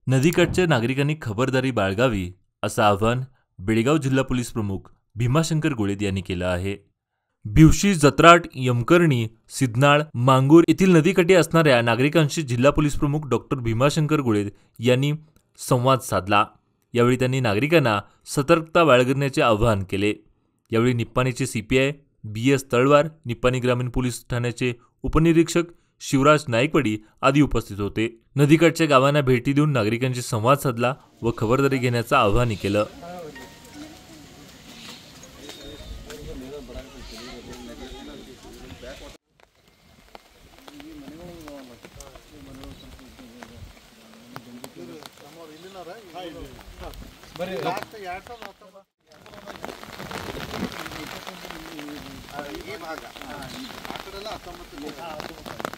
नदीकाठच्या नागरिकांनी खबरदारी बाळगावी असं आवाहन बेळगाव जिल्हा पोलीस प्रमुख भीमाशंकर गोळेद यांनी केलं आहे। भिवशी, जत्राट, यमकर्णी, सिद्धनाळ, मांगूर येथील नदीकाठी असणाऱ्या नागरिकांशी जिल्हा पोलीस प्रमुख डॉक्टर भीमाशंकर गोळेद यांनी संवाद साधला। यावेळी त्यांनी नागरिकांना सतर्कता बाळगण्याचे आवाहन केले। यावेळी निप्पाणीचे सीपीआय BS तळवार, निप्पाणी ग्रामीण पोलीस ठाण्याचे उपनिरीक्षक शिवराज नाईकवाडी आदी उपस्थित होते। नदीकाठच्या गावांना भेटी देऊन नागरिकांशी संवाद साधला व खबरदारी घेण्याचं आवाहन केलं। ಈ ಭಾಗ ಆ ಕಡೆಲ್ಲ 19